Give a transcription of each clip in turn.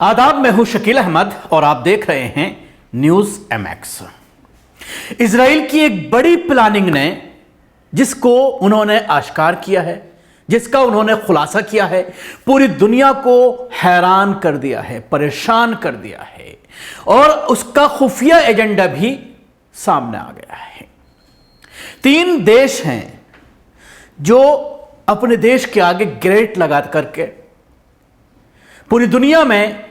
आदाब, मैं हूं शकील अहमद और आप देख रहे हैं न्यूज़ MX। इजराइल की एक बड़ी प्लानिंग ने जिसको उन्होंने आश्कार किया है, जिसका उन्होंने खुलासा किया है, पूरी दुनिया को हैरान कर दिया है, परेशान कर दिया है और उसका खुफिया एजेंडा भी सामने आ गया है। 3 देश हैं जो अपने देश के आगे ग्रेट लगा करके पूरी दुनिया में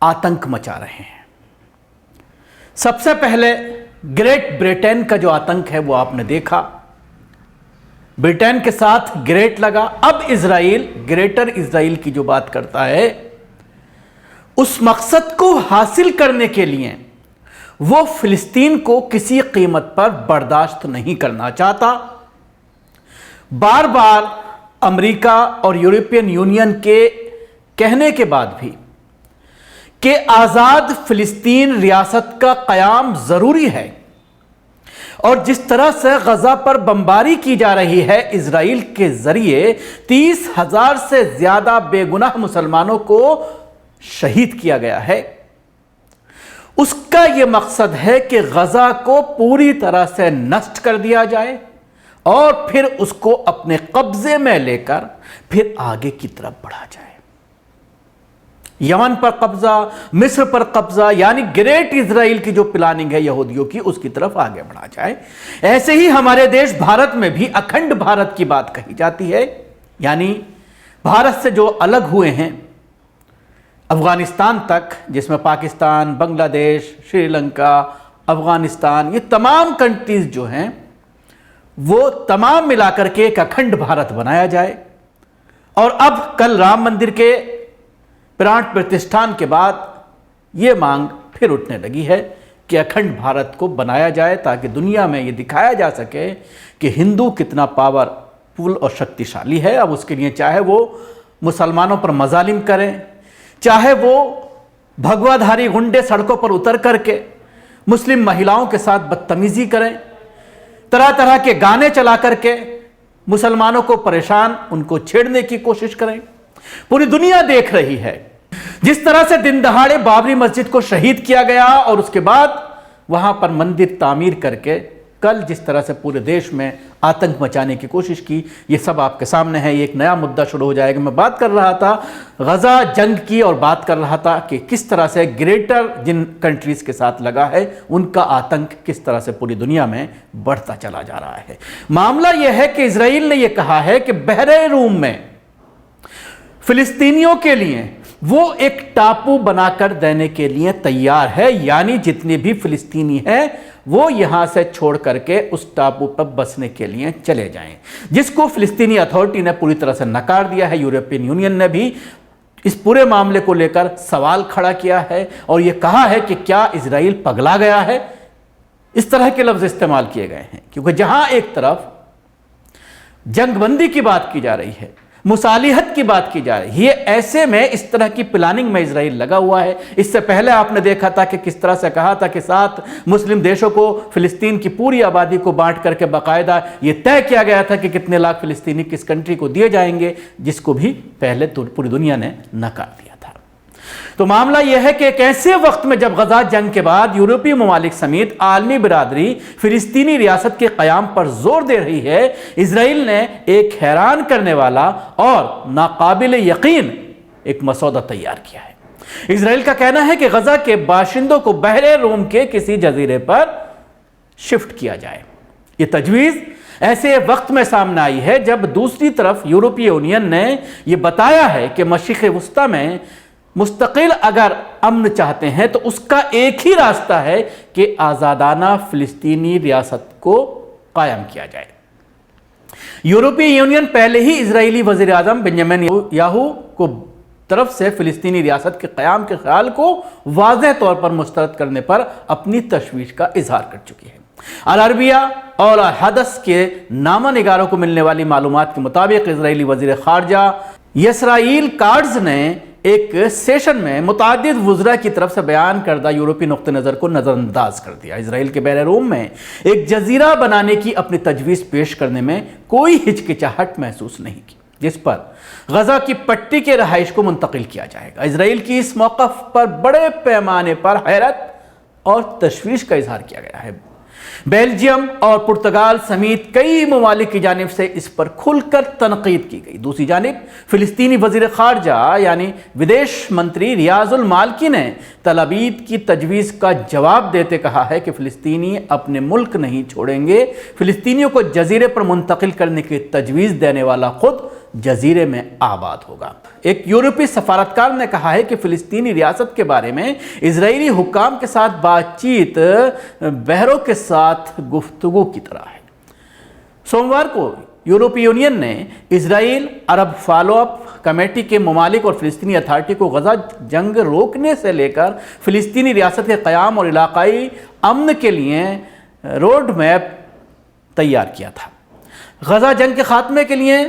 आतंक मचा रहे हैं। सबसे पहले ग्रेट ब्रिटेन का जो आतंक है वो आपने देखा, ब्रिटेन के साथ ग्रेट लगा। अब इजराइल, ग्रेटर इजराइल की जो बात करता है, उस मकसद को हासिल करने के लिए वो फिलिस्तीन को किसी कीमत पर बर्दाश्त नहीं करना चाहता। बार बार अमेरिका और यूरोपियन यूनियन के कहने के बाद भी कि आज़ाद फिलिस्तीन रियासत का क़याम ज़रूरी है और जिस तरह से गज़ा पर बमबारी की जा रही है इजराइल के ज़रिए, 30,000 से ज़्यादा बेगुनाह मुसलमानों को शहीद किया गया है। उसका यह मकसद है कि गज़ा को पूरी तरह से नष्ट कर दिया जाए और फिर उसको अपने कब्जे में लेकर फिर आगे की तरफ बढ़ा जाए। यमन पर कब्जा, मिस्र पर कब्जा, यानी ग्रेट इजराइल की जो प्लानिंग है यहूदियों की, उसकी तरफ आगे बढ़ा जाए। ऐसे ही हमारे देश भारत में भी अखंड भारत की बात कही जाती है, यानी भारत से जो अलग हुए हैं अफगानिस्तान तक, जिसमें पाकिस्तान, बांग्लादेश, श्रीलंका, अफगानिस्तान, ये तमाम कंट्रीज जो हैं वो तमाम मिलाकर के एक अखंड भारत बनाया जाए। और अब कल राम मंदिर के प्राण प्रतिष्ठान के बाद यह मांग फिर उठने लगी है कि अखंड भारत को बनाया जाए ताकि दुनिया में यह दिखाया जा सके कि हिंदू कितना पावरफुल और शक्तिशाली है। अब उसके लिए चाहे वो मुसलमानों पर मजालिम करें, चाहे वो भगवाधारी गुंडे सड़कों पर उतर करके मुस्लिम महिलाओं के साथ बदतमीजी करें, तरह तरह के गाने चला करके मुसलमानों को परेशान, उनको छेड़ने की कोशिश करें। पूरी दुनिया देख रही है जिस तरह से दिन दहाड़े बाबरी मस्जिद को शहीद किया गया और उसके बाद वहां पर मंदिर तामीर करके कल जिस तरह से पूरे देश में आतंक मचाने की कोशिश की, ये सब आपके सामने है। ये एक नया मुद्दा शुरू हो जाएगा। मैं बात कर रहा था गजा जंग की और बात कर रहा था कि किस तरह से ग्रेटर जिन कंट्रीज के साथ लगा है उनका आतंक किस तरह से पूरी दुनिया में बढ़ता चला जा रहा है। मामला यह है कि इजराइल ने यह कहा है कि बहरे रूम में फिलिस्तीनियों के लिए वो एक टापू बनाकर देने के लिए तैयार है, यानी जितने भी फिलिस्तीनी हैं वो यहां से छोड़ करके उस टापू पर बसने के लिए चले जाएं, जिसको फिलिस्तीनी अथॉरिटी ने पूरी तरह से नकार दिया है। यूरोपियन यूनियन ने भी इस पूरे मामले को लेकर सवाल खड़ा किया है और यह कहा है कि क्या इजराइल पगला गया है। इस तरह के लफ्ज इस्तेमाल किए गए हैं क्योंकि जहां एक तरफ जंगबंदी की बात की जा रही है, मुसालिहत की बात की जा रही है, ऐसे में इस तरह की प्लानिंग में इजराइल लगा हुआ है। इससे पहले आपने देखा था कि किस तरह से कहा था कि 7 मुस्लिम देशों को फिलिस्तीन की पूरी आबादी को बांट करके बाकायदा ये तय किया गया था कि कितने लाख फिलिस्तीनी किस कंट्री को दिए जाएंगे, जिसको भी पहले तो पूरी दुनिया ने नकार दिया था। तो मामला यह है कि एक ऐसे वक्त में जब गजा जंग के बाद यूरोपीय ममालिक समेत आलमी बिरादरी फिलिस्तीनी रियासत के क़याम पर जोर दे रही है, इजराइल ने एक हैरान करने वाला और नाकाबिल यकीन एक मसौदा तैयार किया है। इजराइल का कहना है कि गजा के बाशिंदों को बहरे रोम के किसी जजीरे पर शिफ्ट किया जाए। यह तजवीज़ ऐसे वक्त में सामने आई है जब दूसरी तरफ यूरोपीय यूनियन ने यह बताया है कि मशरिक़ वस्ता में मुस्तकिल अगर अमन चाहते हैं तो उसका एक ही रास्ता है कि आज़ादाना फिलिस्तीनी रियासत को कायम किया जाए। यूरोपीय यूनियन पहले ही इजरायली वज़ीर आज़म बेंजामिन नेतन्याहू को तरफ से फिलिस्तीनी रियासत के क़याम के ख्याल को वाज़ेह तौर पर मुस्तरद करने पर अपनी तशवीश का इजहार कर चुकी है। अल अरबिया और अल हदस के नामा निगारों को मिलने वाली मालूमात के मुताबिक इजरायली वज़ीर ख़ारजा यसराइल कार्ड्स ने एक सेशन में मुतादिद वुज़रा की तरफ से बयान करदा यूरोपीय नुक्ते नज़र को नज़रअंदाज कर दिया। इजराइल के बहरे रूम में एक जजीरा बनाने की अपनी तजवीज़ पेश करने में कोई हिचकिचाहट महसूस नहीं की। जिस पर गजा की पट्टी के रहाइश को मुंतकिल किया जाएगा। इसराइल की इस मौक़िफ़ पर बड़े पैमाने पर हैरत और तशवीश का इजहार किया गया है। बेल्जियम और पुर्तगाल समेत कई ममालिक की जानिब से इस पर खुलकर तनकीद की गई। दूसरी जानिब फिलिस्तीनी वज़ीर ख़ारजा यानी विदेश मंत्री रियाजुल मालकी ने तल अबीब की तजवीज़ का जवाब देते कहा है कि फ़िलिस्तीनी अपने मुल्क नहीं छोड़ेंगे। फ़िलिस्तीनियों को जजीरे पर मुंतकिल करने की तजवीज़ देने वाला खुद जजीरे में आबाद होगा। एक यूरोपीय सफारतकार ने कहा है कि फ़िलिस्तीनी रियासत के बारे में इजरायली हुक्काम के साथ बातचीत बहरों के साथ गुफ्तगू की तरह है। सोमवार को यूरोपीय यूनियन ने इजराइल अरब फॉलोअप कमेटी के ममालिक और फ़िलिस्तीनी अथॉरिटी को गजा जंग रोकने से लेकर फ़िलिस्तीनी रियासत के क़याम और इलाक़ाई अमन के लिए रोड मैप तैयार किया था। गजा जंग के ख़ात्मे के लिए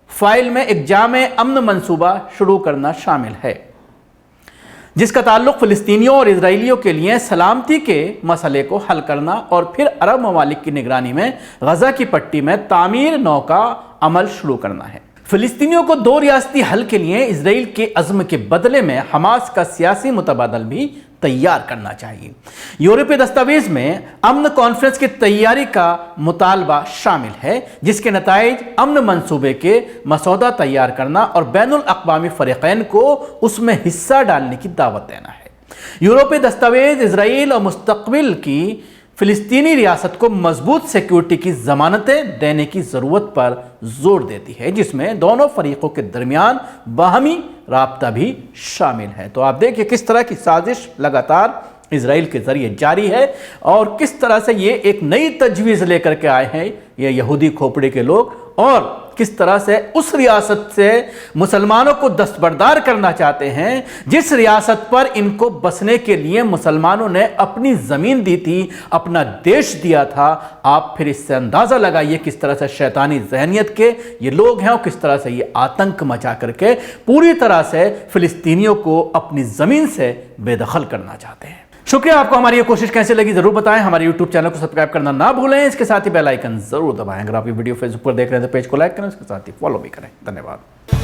फाइल में एक जामे अमन मंसूबा शुरू करना शामिल है, जिसका ताल्लुक फ़िलिस्तीनियों और इजराइलियों के लिए सलामती के मसले को हल करना और फिर अरब ममालिक की निगरानी में गजा की पट्टी में तामीर नौ का अमल शुरू करना है। फ़िलिस्तीनियों को दो रियासती हल के लिए इजराइल के अज़्म के बदले में हमास का सियासी मुतबादल भी तैयार करना चाहिए। यूरोपीय दस्तावेज में अमन कॉन्फ्रेंस की तैयारी का मुतालबा शामिल है, जिसके नताइज अमन मंसूबे के मसौदा तैयार करना और बैनुल अक़वामी फ़रीक़ैन को उसमें हिस्सा डालने की दावत देना है। यूरोपीय दस्तावेज इजराइल और मुस्तक़बिल की फ़िलिस्तीनी रियासत को मजबूत सिक्योरिटी की ज़मानतें देने की ज़रूरत पर जोर देती है, जिसमें दोनों फरीक़ों के दरमियान बाहमी राब्ता भी शामिल है। तो आप देखिए किस तरह की साजिश लगातार इजराइल के ज़रिए जारी है और किस तरह से ये एक नई तजवीज़ लेकर के आए हैं ये यहूदी खोपड़े के लोग, और किस तरह से उस रियासत से मुसलमानों को दस्तबरदार करना चाहते हैं जिस रियासत पर इनको बसने के लिए मुसलमानों ने अपनी ज़मीन दी थी, अपना देश दिया था। आप फिर इससे अंदाज़ा लगाइए किस तरह से शैतानी जहनियत के ये लोग हैं और किस तरह से ये आतंक मचा करके पूरी तरह से फ़िलिस्तीनियों को अपनी ज़मीन से बेदखल करना चाहते हैं। शुक्रिया। आपको हमारी ये कोशिश कैसे लगी जरूर बताएं। हमारे YouTube चैनल को सब्सक्राइब करना ना भूलें, इसके साथ ही बेल आइकन जरूर दबाएं। अगर आप ये वीडियो फेसबुक पर देख रहे हैं तो पेज को लाइक करें, इसके साथ ही फॉलो भी करें। धन्यवाद।